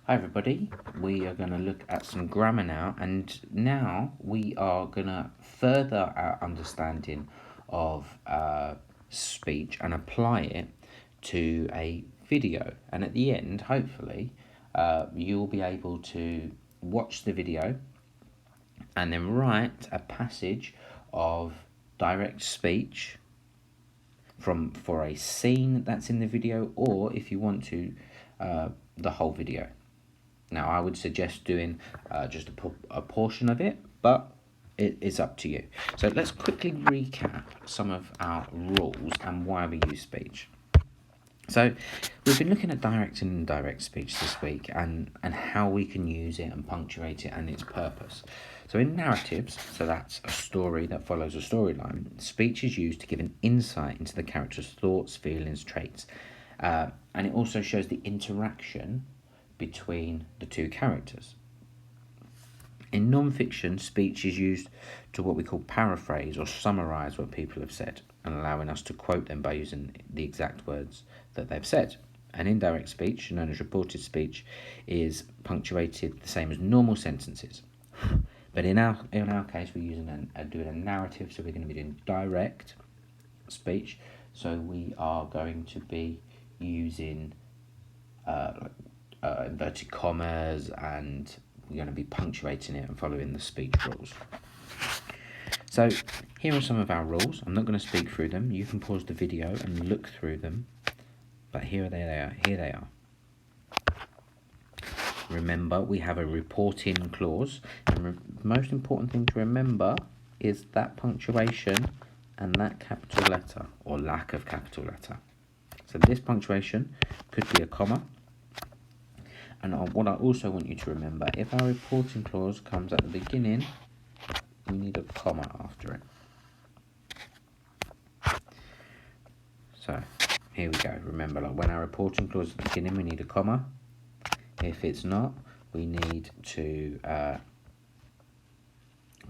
Hi everybody, we are going to look at some grammar now, and now we are going to further our understanding of speech and apply it to a video. And at the end, hopefully, you'll be able to watch the video and then write a passage of direct speech for a scene that's in the video, or if you want to, the whole video. Now, I would suggest doing just a portion of it, but it is up to you. So let's quickly recap some of our rules and why we use speech. So we've been looking at direct and indirect speech this week, and how we can use it and punctuate it and its purpose. So in narratives, so that's a story that follows a storyline, speech is used to give an insight into the character's thoughts, feelings, traits, and it also shows the interaction between the two characters. In non-fiction, speech is used to what we call paraphrase or summarise what people have said, and allowing us to quote them by using the exact words that they've said. And indirect speech, known as reported speech, is punctuated the same as normal sentences. But in our case, we're doing a narrative, so we're going to be doing direct speech. So we are going to be using inverted commas, and we're going to be punctuating it and following the speech rules. So here are some of our rules. I'm not going to speak through them. You can pause the video and look through them, but here they are. Remember, we have a reporting clause, and the most important thing to remember is that punctuation and that capital letter or lack of capital letter. So this punctuation could be a comma. And what I also want you to remember, if our reporting clause comes at the beginning, we need a comma after it. So here we go. Remember, like when our reporting clause is at the beginning, we need a comma. If it's not, we need to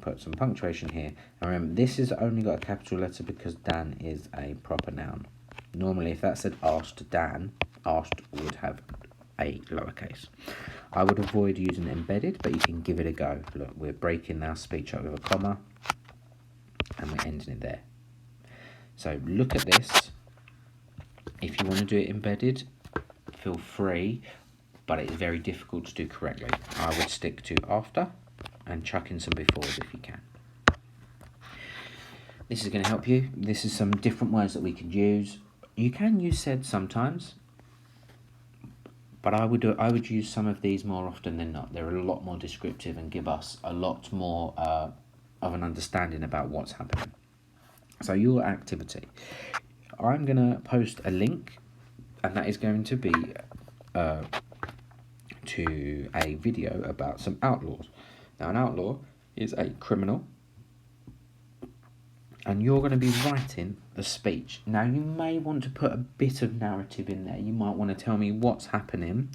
put some punctuation here. And remember, this has only got a capital letter because Dan is a proper noun. Normally, if that said asked Dan, asked would have a lowercase. I would avoid using embedded, but you can give it a go. Look, we're breaking our speech up with a comma, and we're ending it there. So look at this. If you want to do it embedded, feel free, but it's very difficult to do correctly. I would stick to after and chuck in some befores if you can. This is going to help you. This is some different words that we could use. You can use said sometimes, but I would use some of these more often than not. They're a lot more descriptive and give us a lot more of an understanding about what's happening. So your activity. I'm going to post a link, and that is going to be to a video about some outlaws. Now, an outlaw is a criminal, and you're going to be writing the speech. Now, you may want to put a bit of narrative in there. You might want to tell me what's happening,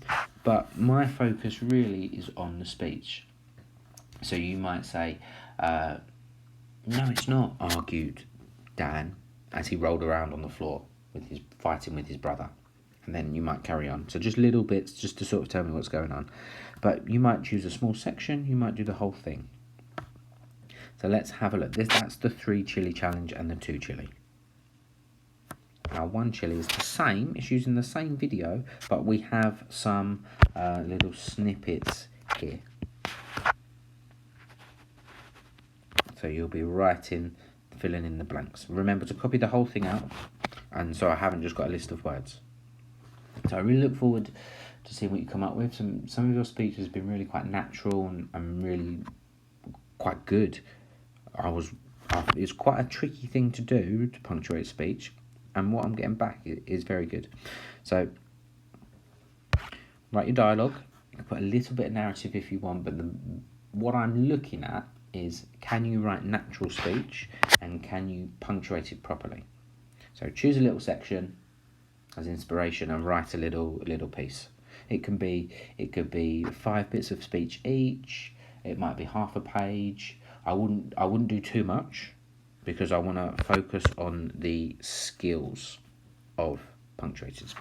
but my focus really is on the speech. So you might say, no, it's not, argued Dan as he rolled around on the floor fighting with his brother. And then you might carry on. So just little bits just to sort of tell me what's going on. But you might choose a small section, you might do the whole thing. So let's have a look. That's the 3 chili challenge and the 2 chili. Our 1 chili is the same. It's using the same video, but we have some little snippets here. So you'll be filling in the blanks. Remember to copy the whole thing out, and so I haven't just got a list of words. So I really look forward to seeing what you come up with. Some of your speech has been really quite natural and really quite good. It's quite a tricky thing to do, to punctuate speech, and what I'm getting back is very good. So write your dialogue. You can put a little bit of narrative if you want, but what I'm looking at is, can you write natural speech and can you punctuate it properly? So choose a little section as inspiration and write a little piece. It could be 5 bits of speech each. It might be half a page. I wouldn't do too much, because I want to focus on the skills of punctuated speech.